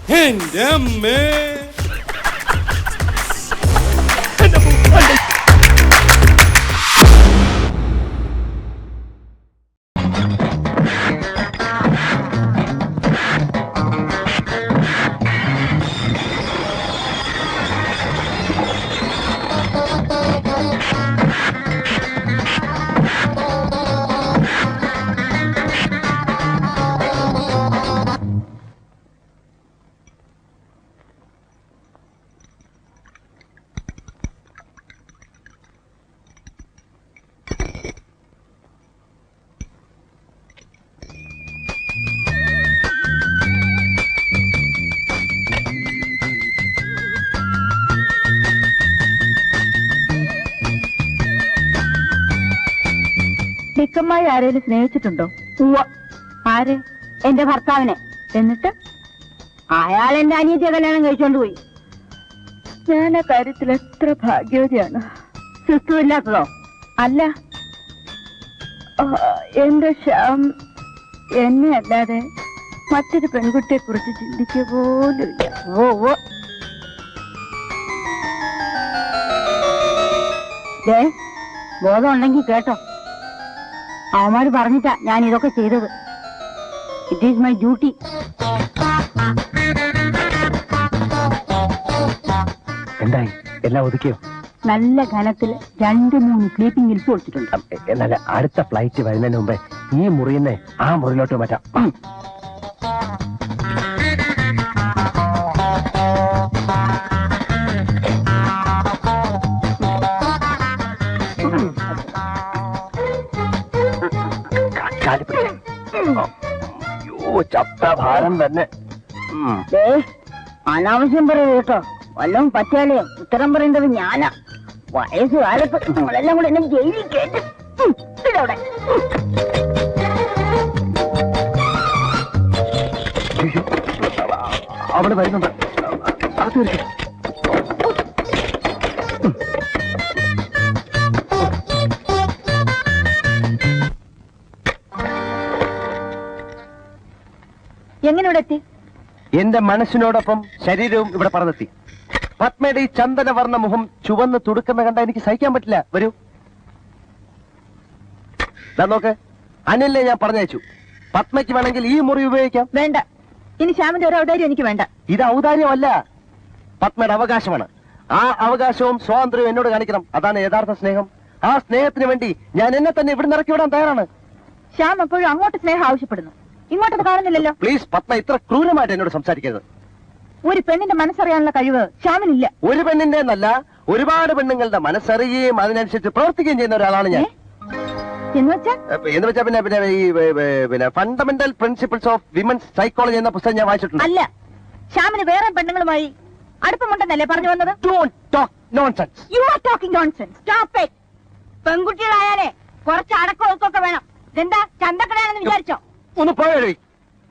എന്റെ അമ്മേ. ിക്കമ്മായി ആരെയും സ്നേഹിച്ചിട്ടുണ്ടോ? ആര്? എന്റെ ഭർത്താവിനെ. എന്നിട്ട് അയാൾ എന്റെ അനിയത്തിയെ കല്യാണം കഴിച്ചോണ്ട് പോയി. ഞാൻ ആ കാര്യത്തിൽ എത്ര ഭാഗ്യവതിയാണ്. സുഖമില്ലാത്തതോ? അല്ല, എന്റെ ശ്യാം എന്നെ അല്ലാതെ മറ്റൊരു പെൺകുട്ടിയെ കുറിച്ച് ചിന്തിക്കുക പോലുമില്ല. ബോധം ഉണ്ടെങ്കിൽ കേട്ടോ, അവന്മാര് പറഞ്ഞിട്ടാ ഞാൻ ഇതൊക്കെ ചെയ്തത്. It is my duty. എന്തായി, എല്ലാം ഒതുക്കിയോ? നല്ല ഘനത്തില് 2-3 സ്ലീപ്പിംഗ് ഹിൽസ് കൊടുത്തിട്ടുണ്ട്. എന്നാൽ അടുത്ത ഫ്ലൈറ്റ് വരുന്നതിന് മുമ്പേ ഈ മുറിയെന്നെ ആ മുറിയിലോട്ട് മാറ്റാം. ചപ്രഭാരം തന്നെ. അനാവശ്യം പറയൂ കേട്ടോ. വല്ലതും പറ്റിയാലേ ഉത്തരം പറയേണ്ടത് ഞാനാ. വയസ്സ് കാലത്ത് നിങ്ങളെല്ലാം കൂടെ എന്നെ ജയിലിൽ കേട്ട് ഇതവിടെ. അവിടെ വരുന്നുണ്ട്. അത് വരും. എങ്ങനെ ഇവിടെ എത്തി? എന്റെ മനസ്സിനോടൊപ്പം ശരീരവും ഇവിടെ പറന്നെത്തി. പത്മയുടെ ഈ ചന്ദനവർണ്ണ മുഖം ചുവന്ന് തുടുക്കുന്ന കണ്ട എനിക്ക് സഹിക്കാൻ പറ്റില്ല. വരൂ, നോക്ക്. അനിലെ ഞാൻ പറഞ്ഞയച്ചു. പത്മയ്ക്ക് വേണമെങ്കിൽ ഈ മുറി ഉപയോഗിക്കാം. വേണ്ട, ഇനി ശ്യാമിന്റെ ഒരു ഔദാര്യം എനിക്ക് വേണ്ട. ഇത് ഔദാര്യമല്ല, പത്മയുടെ അവകാശമാണ്. ആ അവകാശവും സ്വാതന്ത്ര്യവും എന്നോട് കാണിക്കണം. അതാണ് യഥാർത്ഥ സ്നേഹം. ആ സ്നേഹത്തിന് വേണ്ടി ഞാൻ എന്നെ തന്നെ ഇവിടെ ഇറക്കി വിടാൻ തയ്യാറാണ്. ശ്യാം എപ്പോഴും അങ്ങോട്ട് സ്നേഹം ആവശ്യപ്പെടുന്നു, ഇങ്ങോട്ടത് കാണുന്നില്ലല്ലോ. പ്ലീസ് പത്മ, ഇത്ര ക്രൂരമായിട്ട് എന്നോട് സംസാരിക്കരുത്. ഒരു പെണ്ണിന്റെ മനസ്സറിയാനുള്ള കഴിവ് ശ്യാമിനില്ല. ഒരു പെണ്ണിന്റെ എന്നല്ല, ഒരുപാട് പെണ്ണുങ്ങളുടെ മനസ്സറിയുകയും അതിനനുസരിച്ച് പ്രവർത്തിക്കുകയും ചെയ്യുന്ന ഒരാളാണ് ഞാൻ. എന്ന് വെച്ചാ പിന്നെ fundamental principles of women's psychology എന്ന പുസ്തകം ഞാൻ വായിച്ചിട്ടുണ്ട്. അല്ല, ശ്യാമിന് വേറെ പെണ്ണുങ്ങളുമായി അടുപ്പമുണ്ടെന്നല്ലേ പറഞ്ഞു വന്നത്? Don't talk nonsense. You are talking nonsense. Stop it. പെൺകുട്ടികളായാലേ കുറച്ച് അടക്കം ഒതുക്കൊക്കെ വേണം. ഇതെന്താ ചന്തക്കടയാണെന്ന് വിചാരിച്ചോ? ഒന്ന് പോയി.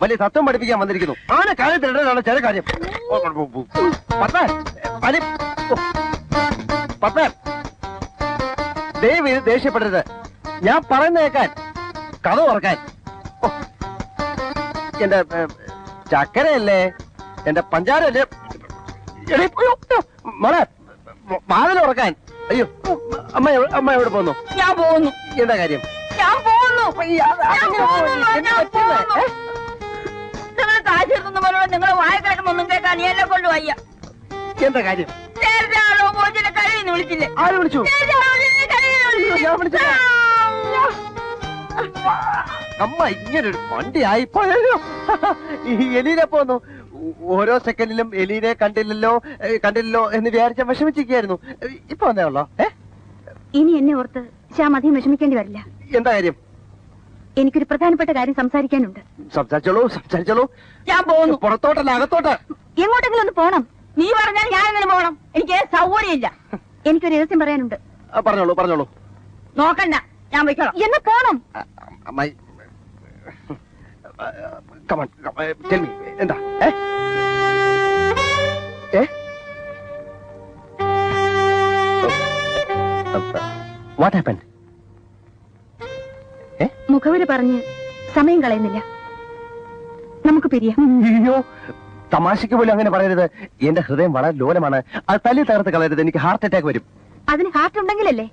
വലിയ തത്വം പഠിപ്പിക്കാൻ വന്നിരിക്കുന്നു. ആന കാലത്തിലാണ് ചില കാര്യം. ദയവ് ഇത് ദേഷ്യപ്പെടരുത്. ഞാൻ പറയുന്ന കേൾക്കാൻ, കഥ ഓർക്കാൻ. എന്റെ ചക്കരയല്ലേ, എന്റെ പഞ്ചാരല്ലേ, മോളെ വാതിൽ ഉറക്കാൻ. അയ്യോ, അമ്മ എവിടെ പോന്നു? ഞാൻ പോകുന്നു. എന്താ കാര്യം? ഞാൻ പോകുന്നു. നിങ്ങൾ കാശെടുക്കുന്ന പോലെ നിങ്ങളെ വായ കിടക്കുന്നൊന്നും കേൾക്കാൻ നീ എന്നെ കൊണ്ട് വയ്യ. എന്താ കാര്യം? നേരത്തെ ആളോ മോചനെ കഴിയെന്ന് വിളിച്ചില്ലേ? ആര് വിളിച്ചു? അമ്മ ഇങ്ങനൊരു വണ്ടി ആയിപ്പോയോ? ഈ എലീനെ പോന്നു. ഓരോ സെക്കൻഡിലും എലീനെ കണ്ടില്ലല്ലോ എന്ന് വിചാരിച്ച വിഷമിച്ചിരിക്കുകയായിരുന്നു. ഇപ്പൊ വന്നേ ഉള്ളോ? ഇനി എന്നെ ഓർത്ത് ശ്യാം അധികം വിഷമിക്കേണ്ടി വരില്ല. എന്താ കാര്യം? എനിക്കൊരു പ്രധാനപ്പെട്ട കാര്യം സംസാരിക്കാനുണ്ട്. സംസാരിച്ചോളൂ. ഞാൻ പോകുന്നു. പുറത്തോട്ടല്ല, അകത്തോട്ട്. എങ്ങോട്ടെങ്കിലും ഒന്ന് പോണം. നീ പറഞ്ഞാൽ ഞാൻ എങ്ങനെ പോകണം? എനിക്ക് സൗകര്യമില്ല. എനിക്കൊരു രഹസ്യം പറയാനുണ്ട്. പറഞ്ഞോളൂ. നോക്കണ്ട, ഞാൻ പോയിക്കോളാം. എന്ന് പോണം. എന്താ? What happened? മുഖവര് പറഞ്ഞ് സമയം കളയുന്നില്ല. നമുക്ക് പിരിയാം. അയ്യോ, തമാശയ്ക്ക് പോലും അങ്ങനെ പറയരുത്. എന്റെ ഹൃദയം വളരെ ലോലമാണ്. അത് തല്ലി തകർത്ത് കളയരുത്. എനിക്ക് ഹാർട്ട് അറ്റാക്ക് വരും. അതിന് ഹാർട്ട് ഉണ്ടെങ്കിലല്ലേ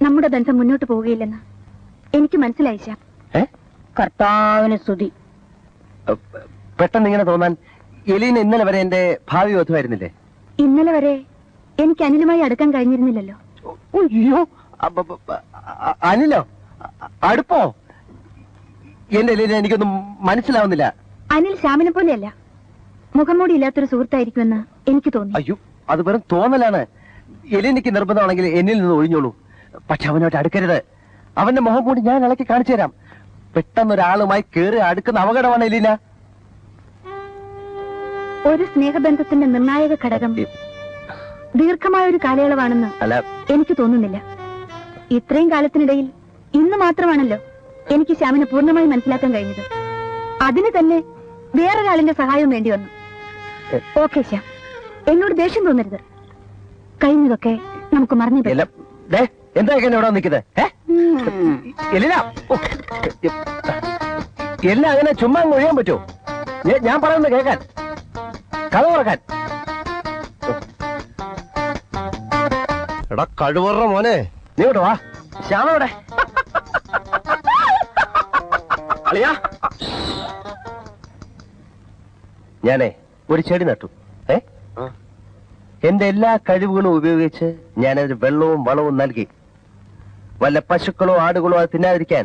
നമ്മുടെ ബന്ധം മുന്നോട്ട് പോവുകയില്ലെന്ന് എനിക്ക് മനസ്സിലായി ശ്യാം. കർത്താവിന് സ്തുതി. പെട്ടെന്ന് ഇങ്ങനെ തോന്നാൻ എലീന ഇന്നലെ വരെ എന്റെ ഭാവി വധുവായിരുന്നില്ലേ? ഇന്നലെ വരെ എനിക്ക് അനിലുമായി അടുക്കാൻ കഴിഞ്ഞിരുന്നില്ലല്ലോ. അയ്യോ, അനിലോ? അടുപ്പോ? എന്റെ എലീന എനിക്കൊന്നും മനസ്സിലാവുന്നില്ല. അനിൽ ശ്യാമിനെ പോലെയല്ല, മുഖംമൂടി ഇല്ലാത്തൊരു സുഹൃത്തായിരിക്കുമെന്ന് എനിക്ക് തോന്നി. അയ്യോ, അത് വെറും തോന്നലാണ്. എലീനയ്ക്ക് നിർബന്ധമാണെങ്കിൽ എന്നിൽ നിന്ന് ഒഴിഞ്ഞോളൂ. പക്ഷെ അവനോട്ട് അടുക്കരുത്. അവന്റെ മുഖം കൂടി ഞാൻ ഇളക്കി കാണിച്ചു തരാം. പെട്ടെന്നൊരാളുമായി കേറി അടുക്കുന്ന അപകടമാണ് എലീന. ഒരു സ്നേഹബന്ധത്തിന്റെ നിർണായക ഘടകം ദീർഘമായ ഒരു കാലയളവാണെന്ന് അല്ല, എനിക്ക് തോന്നുന്നില്ല. ഇത്രയും കാലത്തിനിടയിൽ ഇന്ന് മാത്രമാണല്ലോ എനിക്ക് ശ്യാമിനെ പൂർണ്ണമായി മനസ്സിലാക്കാൻ കഴിഞ്ഞത്. അതിന് തന്നെ വേറൊരാളിന്റെ സഹായം വേണ്ടി വന്നു. ഓക്കെ ശ്യാം, എന്നോട് ദേഷ്യം തോന്നരുത്. കഴിഞ്ഞതൊക്കെ നമുക്ക് മറന്നു. എന്താ ഇവിടെ നിൽക്കുന്നത്? എല്ലാം അങ്ങനെ ചുമ്മാ ഒഴിയാൻ പറ്റുമോ? ഞാൻ പറയുന്നത് കേൾക്കാൻ, കഥ തുറക്കാൻ. എടാ കഴിവറ മോനെ, നീ ഇവിടെ വാ. ശ്യാമവിടെ ഞാനേ ഒരു ചെടി നട്ടു. എന്റെ എല്ലാ കഴിവുകളും ഉപയോഗിച്ച് ഞാനതിന് വെള്ളവും വളവും നൽകി. വല്ല പശുക്കളോ ആടുകളോ അത് തിന്നാതിരിക്കാൻ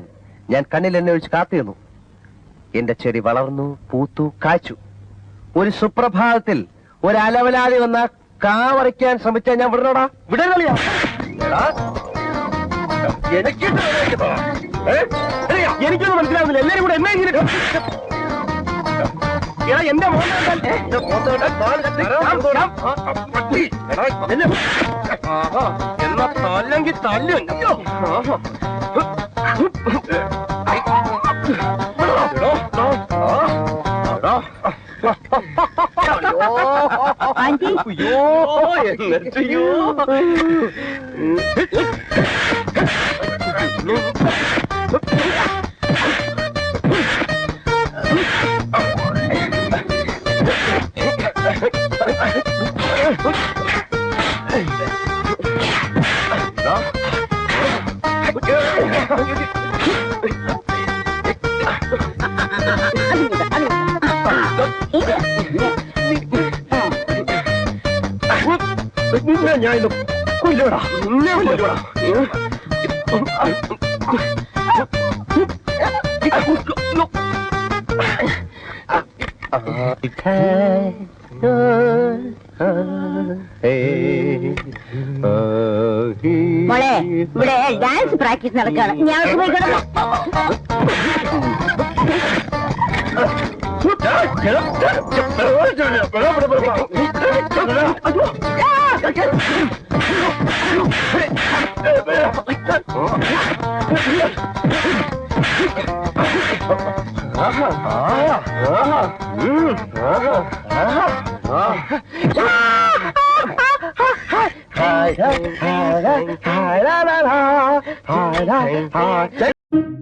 ഞാൻ കണ്ണിൽ എന്നെ ഒഴിച്ച് കാത്തിരുന്നു. എന്റെ ചെടി വളർന്നു, പൂത്തു, കാച്ചു. ഒരു സുപ്രഭാതത്തിൽ ഒരു അലവലാതി വന്ന കാവറിക്കാൻ ശ്രമിച്ചാൽ ഞാൻ വിടണോടാ? വിടലിയാ? എനിക്കൊന്നും മനസ്സിലാവുന്നില്ല. എല്ലാരും കൂടെ എന്നെ ഇങ്ങനെ എന്റെ എന്നാ തല്ലെങ്കിൽ തല്ലു. ഞാൻ ഇത് കൊല്ലോടാ, കൊല്ലോടാ. മോളെ, ഇവിടെ ഡാൻസ് പ്രാക്ടീസ് നടക്കാണ്. ഞാൻ പോയി കിടന്നു. Hi, hi, hi, hi, hi, hi, hi, hi, hi, hi.